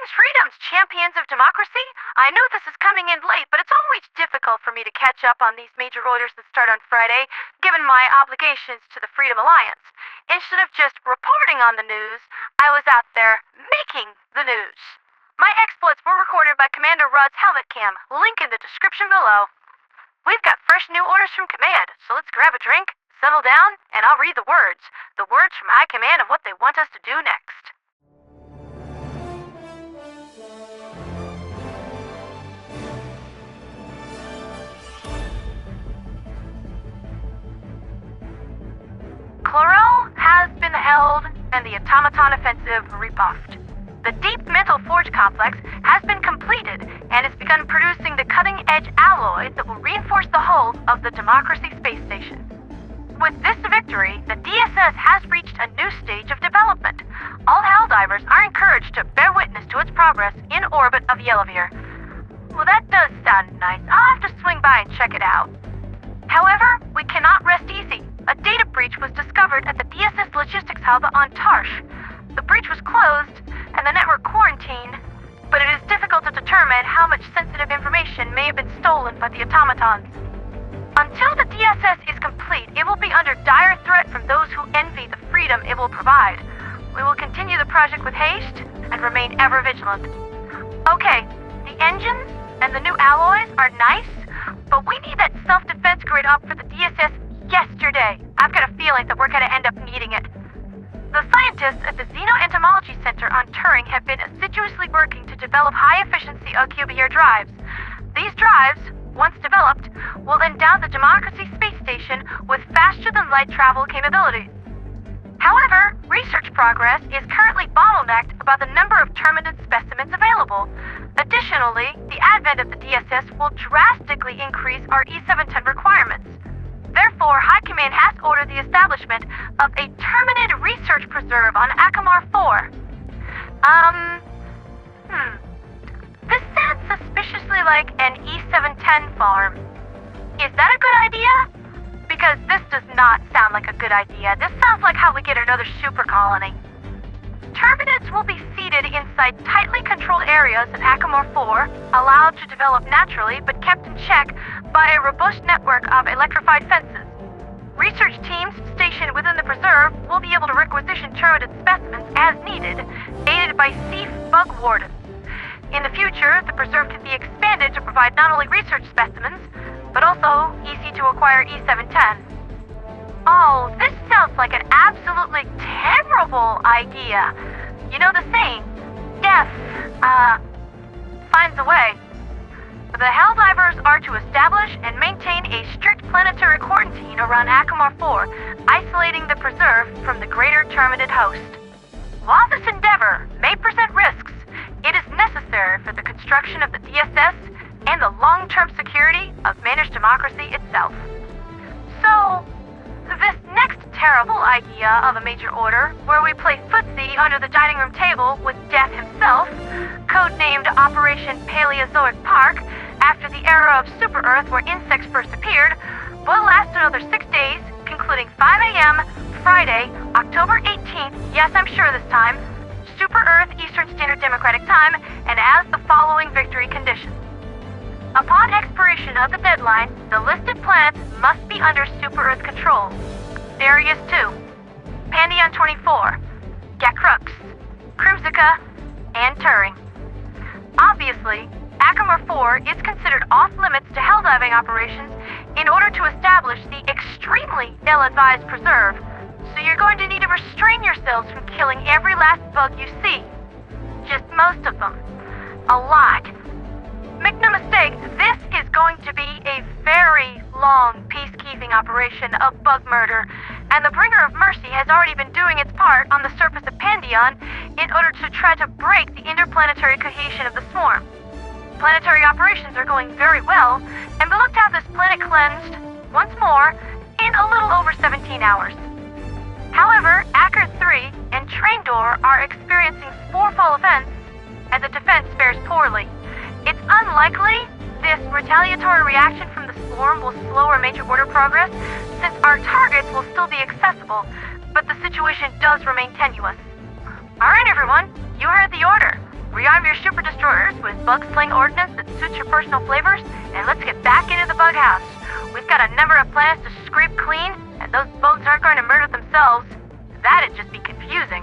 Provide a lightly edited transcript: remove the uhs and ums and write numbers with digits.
Greetings, freedoms, champions of democracy. I know this is coming in late, but it's always difficult for me to catch up on these major orders that start on Friday, given my obligations to the Freedom Alliance. Instead of just reporting on the news, I was out there making the news. My exploits were recorded by Commander Rudd's helmet cam, link in the description below. We've got fresh new orders from Command, so let's grab a drink, settle down, and I'll read the words. The words from High Command of what they want us to do next. Chlorel has been held and the automaton offensive rebuffed. The Deep Mental Forge complex has been completed and has begun producing the cutting-edge alloy that will reinforce the hull of the Democracy space station. With this victory, the DSS has reached a new stage of development. All Helldivers are encouraged to bear witness to its progress in orbit of Yellowveer. Well, that does sound nice. I'll have to swing by and check it out. However, we cannot rest easy. A data breach was discovered at the DSS logistics hub on Tarsh. The breach was closed and the network quarantined, but it is difficult to determine how much sensitive information may have been stolen by the automatons. Until the DSS is complete, it will be under dire threat from those who envy the freedom it will provide. We will continue the project with haste and remain ever vigilant. Okay, the engines and the new alloys are nice, but we need that self-defense grid up for the DSS yesterday. I've got a feeling that we're going to end up needing it. The scientists at the Xenoentomology Center on Turing have been assiduously working to develop high-efficiency Alcubierre drives. These drives, once developed, will endow the Democracy space station with faster-than-light travel capabilities. However, research progress is currently bottlenecked by the number of Terminid specimens available. Additionally, the advent of the DSS will drastically increase our E710 requirements. Therefore, High Command has ordered the establishment of a Terminid research preserve on Akamar 4. This sounds suspiciously like an E710 farm. Is that a good idea? Because this does not sound like a good idea. This sounds like how we get another super colony. Terminids will be seated inside tightly controlled areas of Akamar 4, allowed to develop naturally but kept in check by a robust network of electrified fences. Research teams stationed within the preserve will be able to requisition Terminid specimens as needed, aided by SEAF bug wardens. In the future, the preserve can be expanded to provide not only research specimens, but also easy-to-acquire E710. Oh, this sounds like an absolutely terrible idea. You know the saying, death, finds a way. The Helldivers are to establish and maintain a strict planetary quarantine around Akamar 4, isolating the preserve from the greater Terminid host. While this endeavor may present risks, it is necessary for the construction of the DSS and the long-term security of managed democracy itself. So, this next terrible idea of a major order, where we play footsie under the dining room table with Death himself, codenamed Operation Paleozoic Park, after the era of Super Earth where insects first appeared, will last another 6 days, concluding 5 a.m. Friday, October 18th, yes, I'm sure this time, Super Earth Eastern Standard Democratic Time, and as the following victory conditions. Upon expiration of the deadline, the listed planets must be under Super Earth control. Darius 2, Pandion-XXIV, Gacrux, Krumzika, and Turing. Obviously, Akamar 4 is considered off-limits to helldiving operations in order to establish the extremely ill-advised preserve, so you're going to need to restrain yourselves from killing every last bug you see. Just most of them. A lot. Make no mistake, this is going to be a very long peacekeeping operation of bug murder, and the Bringer of Mercy has already been doing its part on the surface of Pandion in order to try to break the interplanetary cohesion of the swarm. Planetary operations are going very well, and we look to have this planet cleansed, once more, in a little over 17 hours. However, Achird 3 and Trandor are experiencing sporeful events, and the defense fares poorly. It's unlikely this retaliatory reaction from the swarm will slow our major order progress, since our targets will still be accessible, but the situation does remain tenuous. Alright everyone, you heard the order. arm your super destroyers with bug sling ordnance that suits your personal flavors, and let's get back into the bug house. We've got a number of planets to scrape clean, and those bugs aren't going to murder themselves. That'd just be confusing.